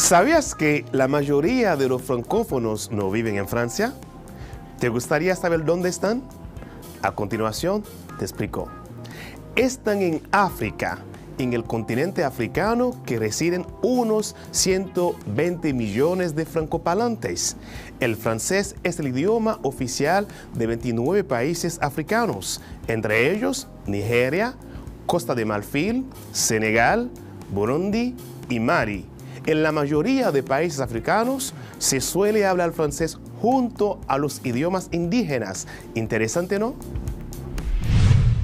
¿Sabías que la mayoría de los francófonos no viven en Francia? ¿Te gustaría saber dónde están? A continuación, te explico. Están en África, en el continente africano, que residen unos 120 millones de francoparlantes. El francés es el idioma oficial de 29 países africanos, entre ellos Nigeria, Costa de Marfil, Senegal, Burundi y Mali. En la mayoría de países africanos se suele hablar francés junto a los idiomas indígenas. Interesante, ¿no?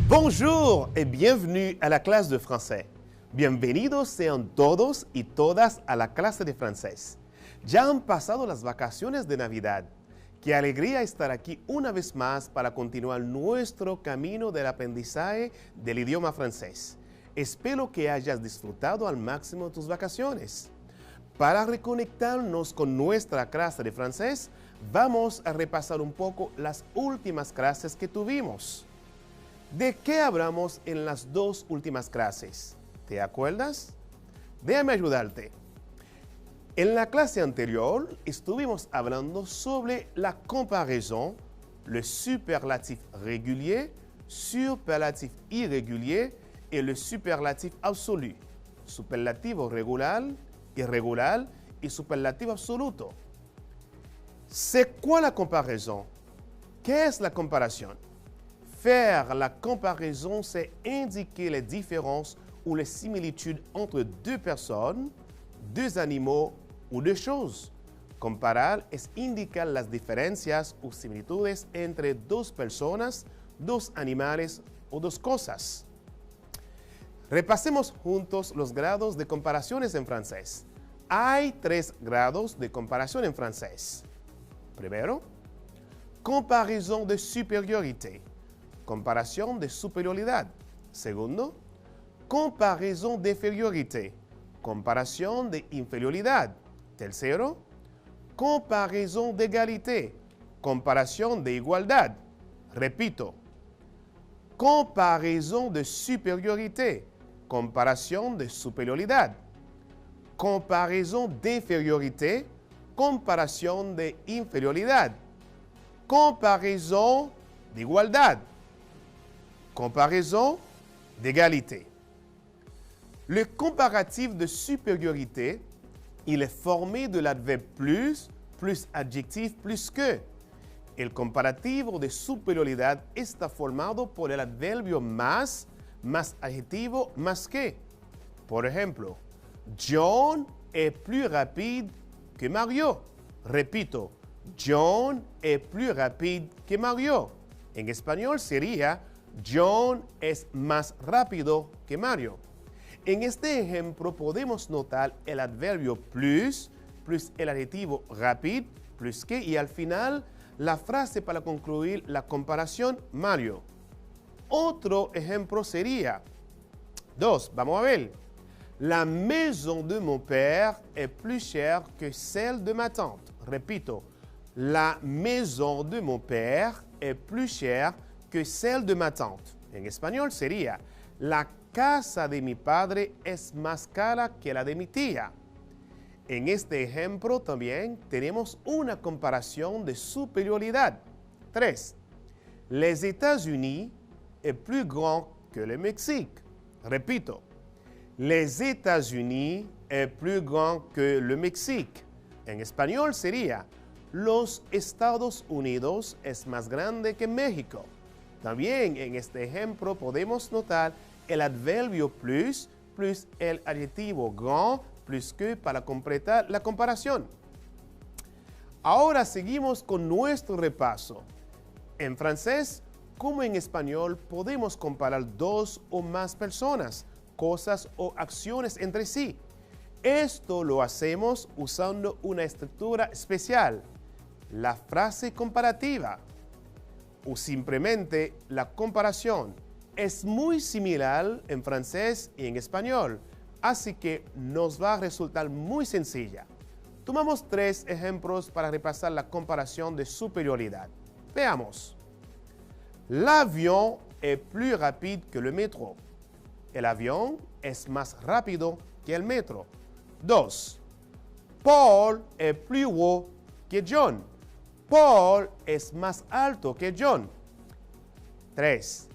Bonjour et bienvenue à la clase de français. Bienvenidos sean todos y todas a la clase de francés. Ya han pasado las vacaciones de Navidad. Qué alegría estar aquí una vez más para continuar nuestro camino del aprendizaje del idioma francés. Espero que hayas disfrutado al máximo tus vacaciones. Para reconectarnos con nuestra clase de francés, vamos a repasar un poco las últimas clases que tuvimos. ¿De qué hablamos en las dos últimas clases? ¿Te acuerdas? Déjame ayudarte. En la clase anterior estuvimos hablando sobre la comparaison, le superlatif régulier, superlatif irrégulier et le superlatif absolu. Superlativo regular, irregular y superlativo absoluto. C'est quoi la comparaison? ¿Qué es la comparación? Faire la comparaison, c'est indiquer les différences ou les similitudes entre deux personnes, deux animaux ou deux choses. Comparar es indicar las diferencias o similitudes entre dos personas, dos animales o dos cosas. Repasemos juntos los grados de comparaciones en francés. Hay 3 grados de comparación en francés. Primero, comparaison de supériorité, comparación de superioridad. Segundo, comparaison d'infériorité, comparación de inferioridad. Tercero, comparaison d'égalité, comparación de igualdad. Repito, comparaison de supériorité, comparación de superioridad. Comparaison d'infériorité, comparación de inferioridad. Comparaison d'égalité. Comparaison d'égalité. Le comparatif de supériorité, il est formé de l'adverbe plus adjectif plus que. El comparativo de superioridad está formado por el adverbio más adjetivo más que. Por ejemplo, John est plus rapide que Mario. Repito, John est plus rapide que Mario. En español sería, John es más rápido que Mario. En este ejemplo podemos notar el adverbio plus el adjetivo rapid, plus que, y al final la frase para concluir la comparación, Mario. Otro ejemplo sería 2. Vamos a ver. La maison de mon père est plus chère que celle de ma tante. Repito, la maison de mon père est plus chère que celle de ma tante. En español sería, la casa de mi padre es más cara que la de mi tía. En este ejemplo también tenemos una comparación de superioridad. 3. Les États-Unis est plus grand que le Mexique. Repito, les États-Unis est plus grand que le Mexique. En español sería, los Estados Unidos es más grande que México. También en este ejemplo podemos notar el adverbio plus el adjetivo grand plus que para completar la comparación. Ahora seguimos con nuestro repaso. En francés, como en español, podemos comparar dos o más personas, cosas o acciones entre sí. Esto lo hacemos usando una estructura especial, la frase comparativa o simplemente la comparación. Es muy similar en francés y en español, así que nos va a resultar muy sencilla. Tomamos 3 ejemplos para repasar la comparación de superioridad. Veamos. L'avion est plus rapide que le métro. El avión es más rápido que el metro. 2. Paul es plus haut que John. Paul es más alto que John. 3.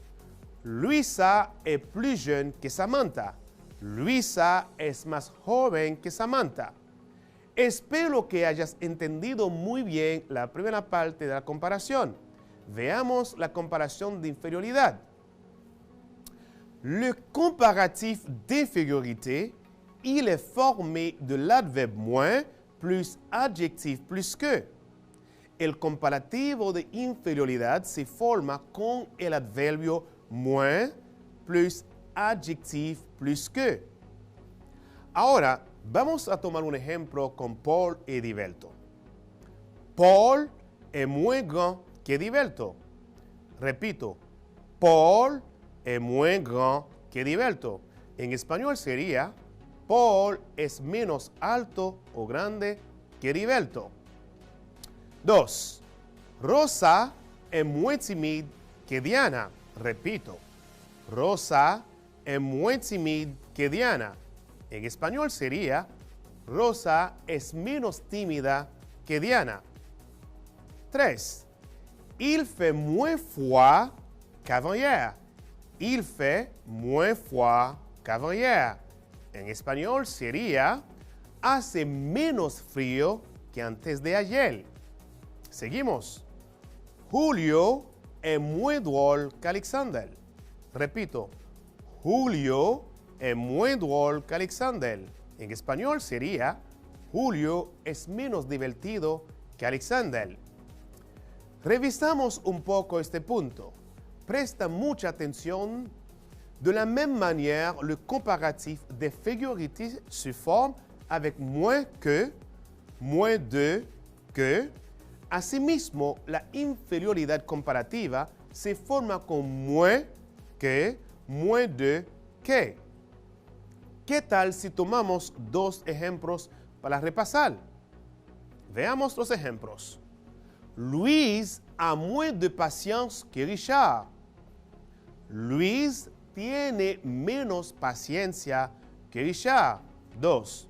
Luisa es plus jeune que Samantha. Luisa es más joven que Samantha. Espero que hayas entendido muy bien la primera parte de la comparación. Veamos la comparación de inferioridad. Le comparatif d'infériorité, il est formé de l'adverbe moins plus adjectif plus que. El comparativo de inferioridad se forma con el adverbio moins plus adjectif plus que. Ahora, vamos a tomar un ejemplo con Paul y Divelto. Paul es muy grand que Divelto. Repito, Paul es muy grand que Divelto. En español sería, Paul es menos alto o grande que Divelto. 2. Rosa es muy tímida que Diana. Repito, Rosa es muy tímida que Diana. En español sería, Rosa es menos tímida que Diana. 3. Il fait moins froid qu'avant-hier. Il fait moins froid qu'avant-hier. En español sería, hace menos frío que antes de ayer. Seguimos. Julio es muy drôle qu'Alexander. Repito, Julio es muy drôle qu'Alexander. En español sería, Julio es menos divertido que Alexander. Revisamos un poco este punto. Presta mucha atención. De la même manière, le comparatif de figurité se forme avec moins que, moins de, que. Asimismo, la inferioridad comparativa se forma con moins que, moins de, que. ¿Qué tal si tomamos dos ejemplos para repasar? Veamos los ejemplos. Louise a moins de patience que Richard. Louise tiene menos paciencia que Richard. 2.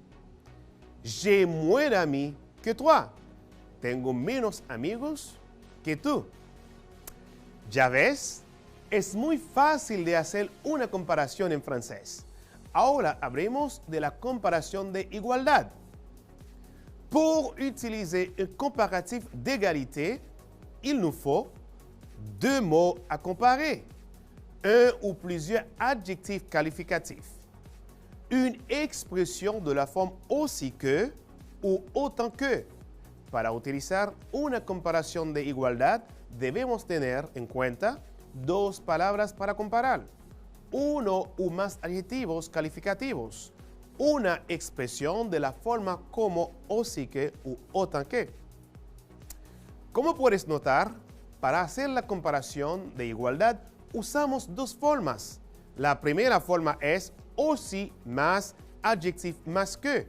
J'ai moins d'amis que toi. Tengo menos amigos que tú. Ya ves, es muy fácil de hacer una comparación en francés. Ahora hablemos de la comparación de igualdad. Pour utiliser un comparatif d'égalité, il nous faut deux mots à comparer, un ou plusieurs adjectifs qualificatifs, une expression de la forme aussi que ou autant que. Para utilizar una comparación de igualdad, debemos tener en cuenta dos palabras para comparar, uno o más adjetivos calificativos, una expresión de la forma como aussi que u autant que. Como puedes notar, para hacer la comparación de igualdad usamos dos formas. La primera forma es aussi más adjectif más que.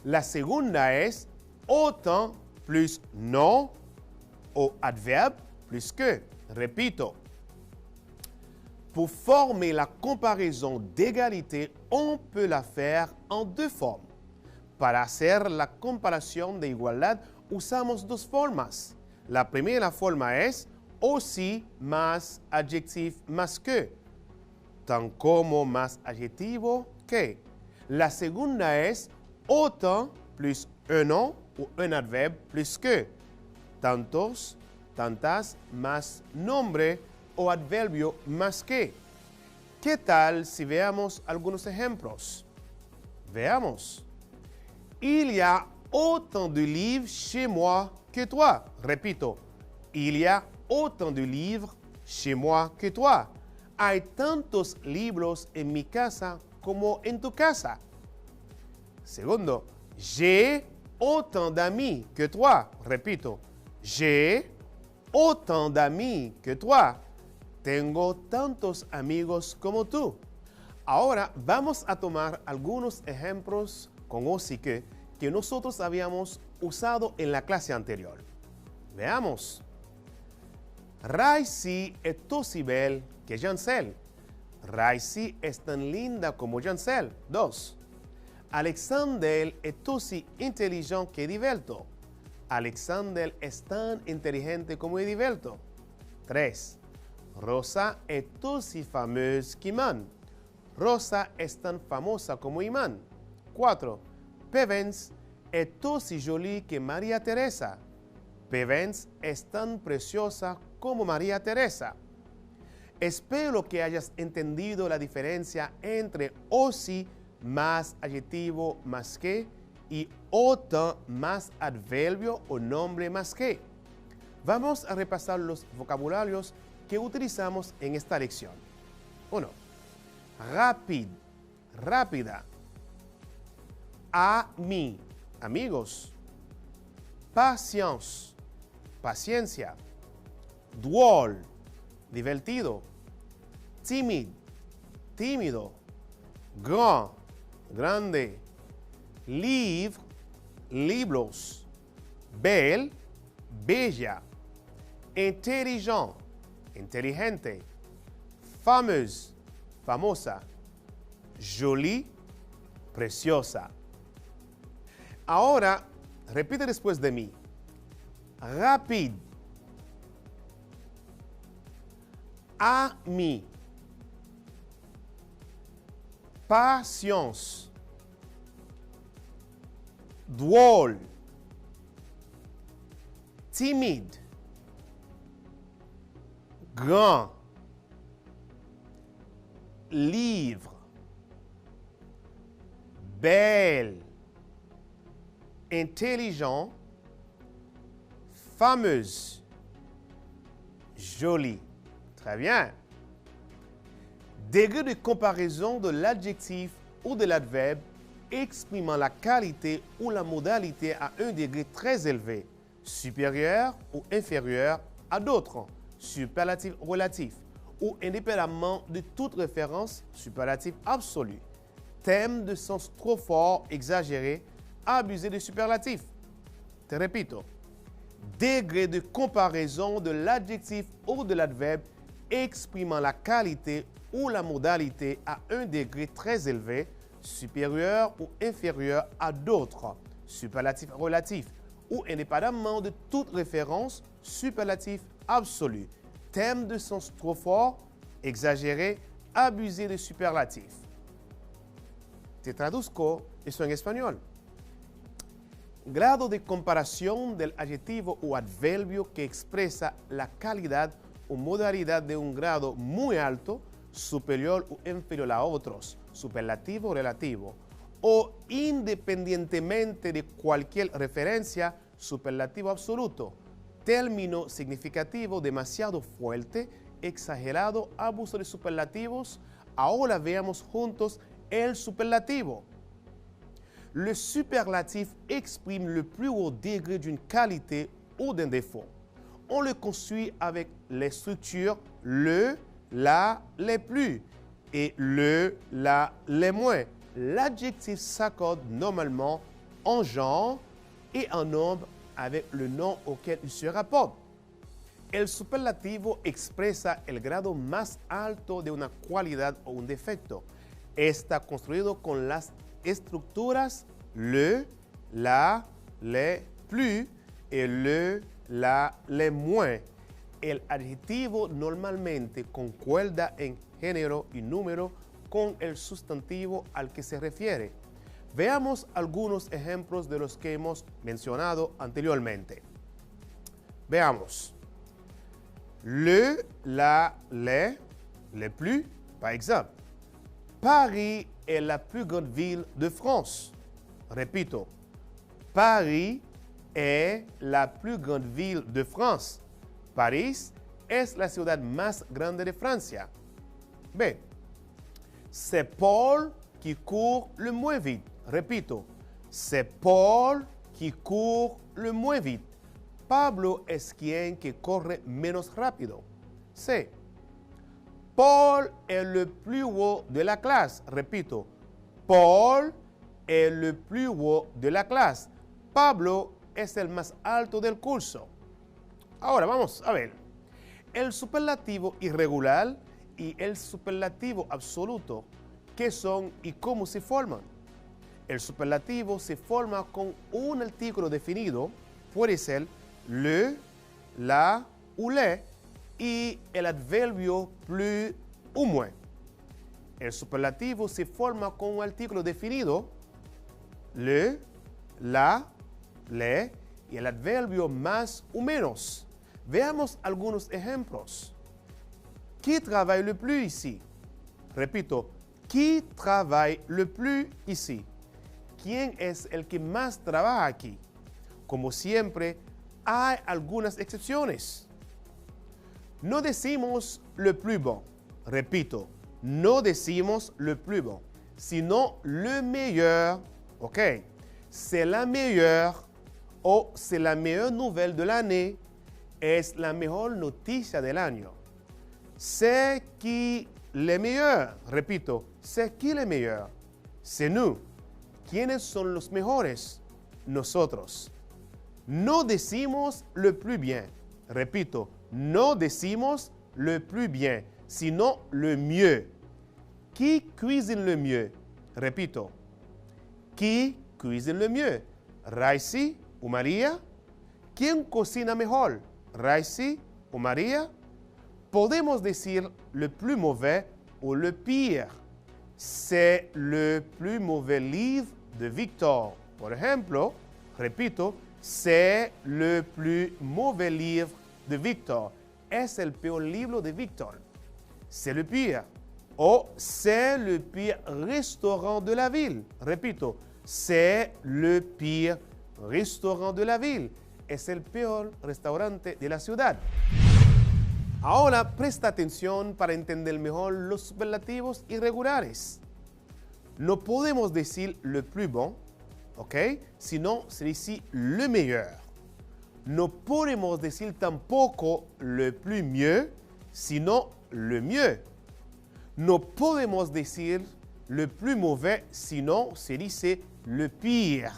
La segunda es autant plus non o adverbe plus que. Repito. Pour former la comparaison d'égalité, on peut la faire en deux formes. Para hacer la comparación de igualdad, usamos dos formas. La primera forma es aussi más adjectif más que, tan como más adjetivo que. La segunda es autant plus un nom o un adverbe plus que, tantos, tantas más nombre o adverbio más que. ¿Qué tal si veamos algunos ejemplos? Veamos. Il y a autant de livres chez moi que toi. Repito, il y a autant de livres chez moi que toi. Hay tantos libros en mi casa como en tu casa. Segundo, j'ai autant d'amis que toi. Repito, j'ai autant d'amis que toi. Tengo tantos amigos como tú. Ahora vamos a tomar algunos ejemplos con aussi que nosotros habíamos usado en la clase anterior. Veamos. Raisi es aussi belle que Jancel. Raisi es tan linda como Jancel. 2. Alexander est aussi intelligent que diverto. Alexander es tan inteligente como diverto. 3. Rosa est aussi fameuse qu'Iman. Rosa es tan famosa como Iman. 4. Pevens est aussi jolie que María Teresa. Pevens es tan preciosa como María Teresa. Espero que hayas entendido la diferencia entre aussi más adjetivo más que y autant más adverbio o nombre más que. Vamos a repasar los vocabularios que utilizamos en esta lección. 1. Rapide, rápida. Ami, amigos. Patience, paciencia. Drôle, divertido. Timide, tímido. Grand, grande. Livre, libros. Belle, bella. Intelligent, inteligente. Fameuse, famosa. Jolie, preciosa. Ahora, repite después de mí. Rapide. Ami. Patience. Drôle. Timide. Grand. Livre. Belle. Intelligent. Fameuse. Jolie. Très bien. Degré de comparaison de l'adjectif ou de l'adverbe exprimant la qualité ou la modalité à un degré très élevé, supérieur ou inférieur à d'autres, superlatif relatif, ou indépendamment de toute référence, superlatif absolu. Thème de sens trop fort, exagéré, abusé de superlatif. Te repito. Degré de comparaison de l'adjectif ou de l'adverbe exprimant la qualité ou la modalité à un degré très élevé, supérieur ou inférieur à d'autres, superlatif relatif, ou indépendamment de toute référence, superlatif absolu. Thème de sens trop fort, exagéré, abusé de superlatif. Te traduzco eso en español. Grado de comparación del adjetivo o adverbio que expresa la calidad o modalidad de un grado muy alto, superior o inferior a otros, superlativo o relativo, o independientemente de cualquier referencia, superlativo absoluto, término significativo demasiado fuerte, exagerado, abuso de superlativos. Ahora veamos juntos el superlativo. Le superlatif exprime le plus haut degré d'une qualité ou d'un défaut. On le construit avec les structures le, la, les plus et le, la, les moins. L'adjectif s'accorde normalement en genre et en nombre avec le nom auquel il se rapporte. El superlativo expresa el grado más alto de una cualidad o un defecto. Está construido con las estructuras le, la, les plus et le, la, les moins. El adjetivo normalmente concuerda en género y número con el sustantivo al que se refiere. Veamos algunos ejemplos de los que hemos mencionado anteriormente. Veamos. Le, la, les plus, par exemple. Paris est la plus grande ville de France. Repito, Paris est la plus grande ville de France. París es la ciudad más grande de Francia. B. C'est Paul qui court le moins vite. Repito, c'est Paul qui court le moins vite. Pablo es quien que corre menos rápido. C. Paul est le plus haut de la clase. Repito, Paul est le plus haut de la clase. Pablo es el más alto del curso. Ahora vamos a ver. El superlativo irregular y el superlativo absoluto, ¿qué son y cómo se forman? El superlativo se forma con un artículo definido, puede ser le, la ou les, y el adverbio plus ou moins. El superlativo se forma con un artículo definido, le, la, les, y el adverbio más o menos. Veamos algunos ejemplos. Qui travaille le plus ici? Repito, qui travaille le plus ici? ¿Quién es el que más trabaja aquí? Como siempre, hay algunas excepciones. No decimos le plus bon. Repito, no decimos le plus bon, sino le meilleur. Ok, c'est la meilleure o c'est la meilleure nouvelle de l'année. Es la mejor noticia del año. C'est qui le meilleur. Repito, c'est qui le meilleur. C'est nous. ¿Quiénes son los mejores? Nosotros. No decimos le plus bien. Repito, no decimos le plus bien, sino le mieux. Qui cuisine le mieux? Repito, qui cuisine le mieux? Raisi o María? ¿Quién cocina mejor? Raisi o María? Podemos decir le plus mauvais ou le pire. C'est le plus mauvais livre de Victor. Por ejemplo, repito, c'est le plus mauvais livre de Victor. Es el peor libro de Victor. C'est le pire. O c'est le pire restaurant de la ville. Repito, c'est le pire restaurant de la ville. Es el peor restaurante de la ciudad. Ahora presta atención para entender mejor los superlativos irregulares. No podemos decir le plus bon, ¿ok? Sino se dice le meilleur. No podemos decir tampoco le plus mieux, sino le mieux. No podemos decir le plus mauvais, sino se dice le pire.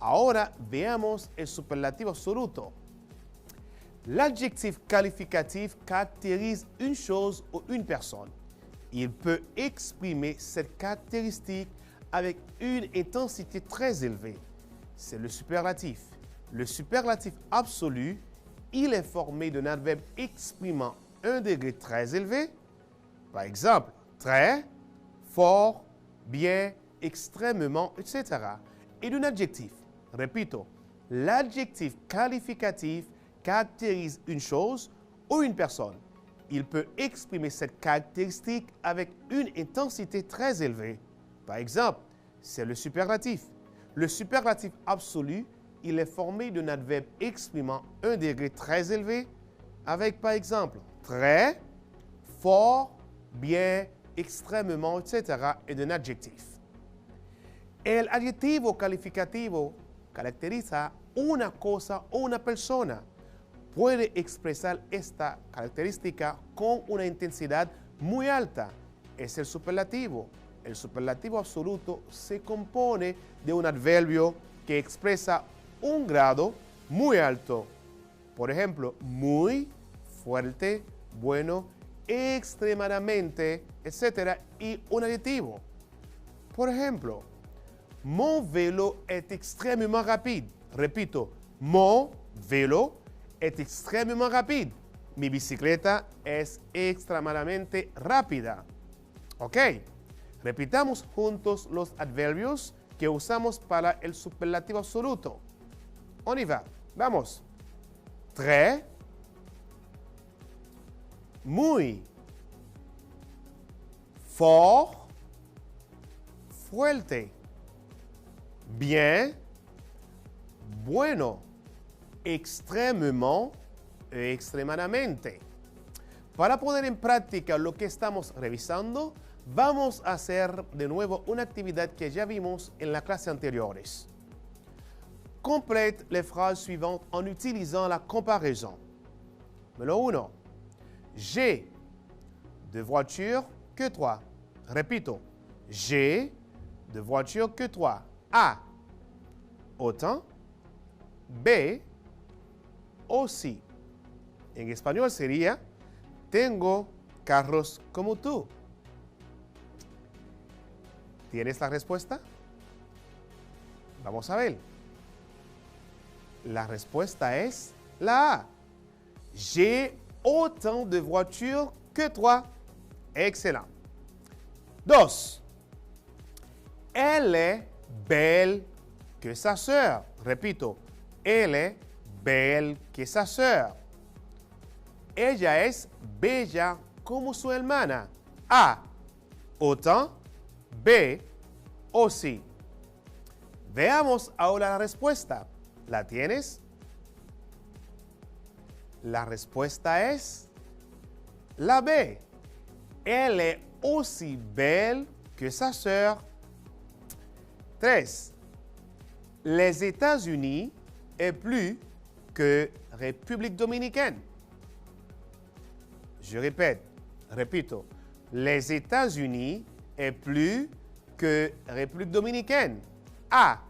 Ahora veamos el superlativo absoluto. L'adjectif qualificatif caractérise une chose ou une personne. Il peut exprimer cette caractéristique avec une intensité très élevée. C'est le superlatif. Le superlatif absolu, il est formé d'un adverbe exprimant un degré très élevé. Par exemple, très, fort, bien, extrêmement, etc. Et d'un adjectif. Repito, l'adjectif qualificatif caractérise une chose ou une personne. Il peut exprimer cette caractéristique avec une intensité très élevée. Par exemple, c'est le superlatif. Le superlatif absolu, il est formé d'un adverbe exprimant un degré très élevé avec, par exemple, très, fort, bien, extrêmement, etc. et d'un adjectif. El adjetivo calificativo caracteriza una cosa o una persona. Puede expresar esta característica con una intensidad muy alta. Es el superlativo. El superlativo absoluto se compone de un adverbio que expresa un grado muy alto. Por ejemplo, muy, fuerte, bueno, extremadamente, etc. Y un adjetivo. Por ejemplo, mon vélo est extrêmement rapide. Repito, mon vélo est extrémement rapide. Mi bicicleta es extremadamente rápida. Ok, repitamos juntos los adverbios que usamos para el superlativo absoluto. On y va. Vamos. Très, muy, fort, fuerte, bien, bueno, extrémement e extremadamente. Para poner en práctica lo que estamos revisando, vamos a hacer de nuevo una actividad que ya vimos en la clase anteriores. Complète les phrases suivantes en utilisant la comparaison. Número 1. J'ai de voitures que toi. Repito. J'ai de voitures que toi. A. Autant. B. Aussi. En español sería, tengo carros como tú. ¿Tienes la respuesta? Vamos a ver. La respuesta es la A. J'ai autant de voitures que toi. Excellent. 2. Elle est belle que sa sœur. Repito, elle est belle que sa sœur. Ella es bella como su hermana. A. Autant. B. Aussi. Veamos ahora la respuesta. ¿La tienes? La respuesta es la B. Elle est aussi belle que sa sœur. 3. Les États-Unis est plus que République dominicaine. Je répète, repito. Les États-Unis est plus que République dominicaine. A.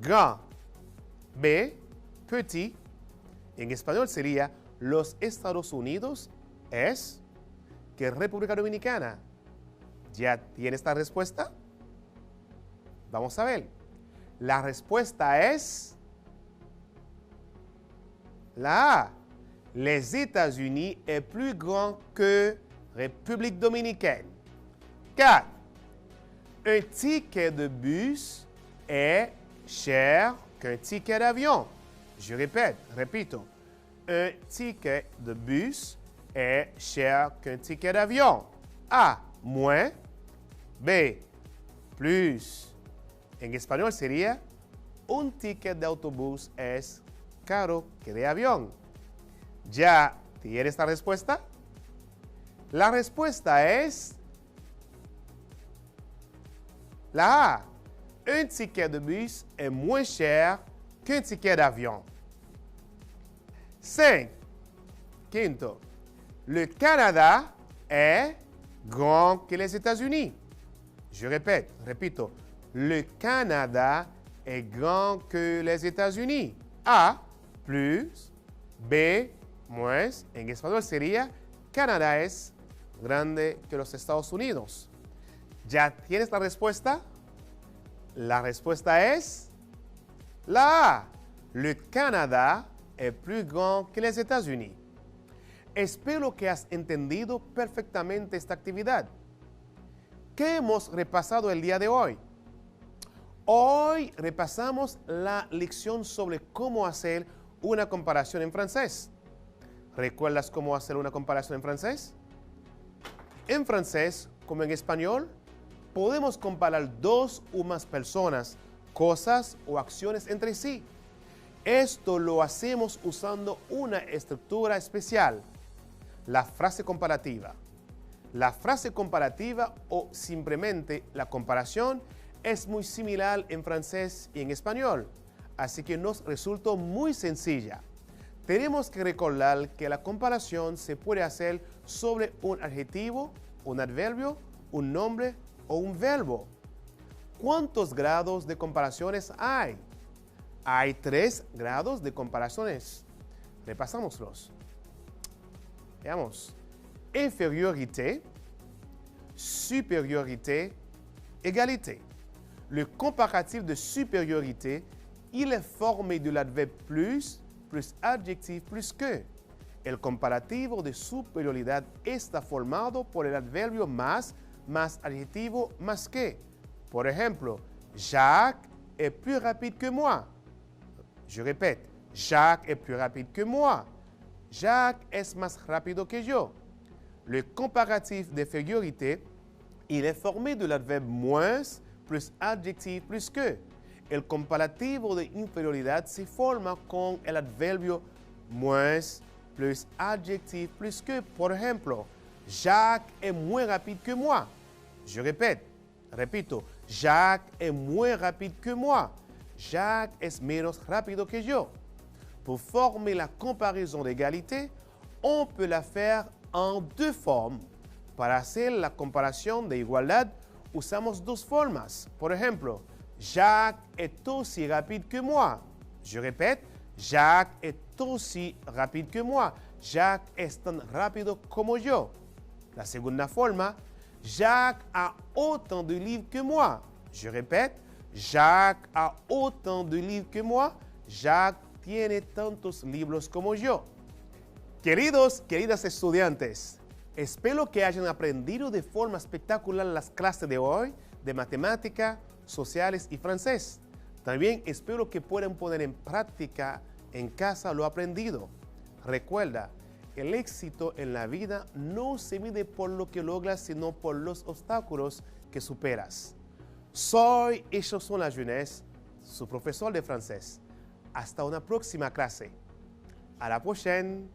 Grand. B. Petit. En español sería los Estados Unidos es que República Dominicana. ¿Ya tienes la respuesta? Vamos a ver. La respuesta es la A. Les États-Unis est plus grand que République dominicaine. 4. Un ticket de bus est cher qu'un ticket d'avion. Je répète, repito. Un ticket de bus est cher qu'un ticket d'avion. A. Moins. B. Plus. En español sería, un ticket de autobús es caro que de avión. ¿Ya tienes la respuesta? La respuesta es la A. Un ticket de bus est moins cher qu'un ticket d'avion. 5. Quinto. Le Canada est grand que les États-Unis. Je répète, repito. Le Canada est grand que les États-Unis. A. Plus. B. Moins. En español sería, Canadá es grande que los Estados Unidos. ¿Ya tienes la respuesta? La respuesta es la A. Le Canada est plus grand que les États-Unis. Espero que has entendido perfectamente esta actividad. ¿Qué hemos repasado el día de hoy? Hoy repasamos la lección sobre cómo hacer una comparación en francés. ¿Recuerdas cómo hacer una comparación en francés? En francés, como en español, podemos comparar dos o más personas, cosas o acciones entre sí. Esto lo hacemos usando una estructura especial, la frase comparativa. La frase comparativa o simplemente la comparación es muy similar en francés y en español, así que nos resultó muy sencilla. Tenemos que recordar que la comparación se puede hacer sobre un adjetivo, un adverbio, un nombre o un verbo. ¿Cuántos grados de comparaciones hay? Hay 3 grados de comparaciones. Repasámoslos. Veamos. Infériorité, supériorité, égalité. Le comparatif de supériorité, il est formé de l'adverbe plus adjectif plus que. El comparativo de superioridad está formado por el adverbio más adjetivo más que. Por ejemplo, Jacques est plus rapide que moi. Je répète, Jacques est plus rapide que moi. Jacques es más rápido que yo. Le comparatif d'infériorité, il est formé de l'adverbe moins plus adjectif plus que. El comparativo de inferioridad se forma con el adverbio moins plus adjectif plus que. Por ejemplo, Jacques est moins rapide que moi. Je répète, repito, Jacques est moins rapide que moi. Jacques es menos rápido que yo. Pour former la comparaison d'égalité, on peut la faire en 2 formes. Para hacer la comparación de igualdad, usamos 2 formas. Por ejemplo, Jacques est aussi rapide que moi. Je répète, Jacques est aussi rapide que moi. Jacques es tan rápido como yo. La segunda forma, Jacques a autant de livres que moi. Je répète, Jacques a autant de livres que moi. Jacques tiene tantos libros como yo. Queridas estudiantes, espero que hayan aprendido de forma espectacular las clases de hoy de matemática, sociales y francés. También espero que puedan poner en práctica en casa lo aprendido. Recuerda, el éxito en la vida no se mide por lo que logras, sino por los obstáculos que superas. Soy Echosson La Jeunesse, su profesor de francés. Hasta una próxima clase. À la prochaine!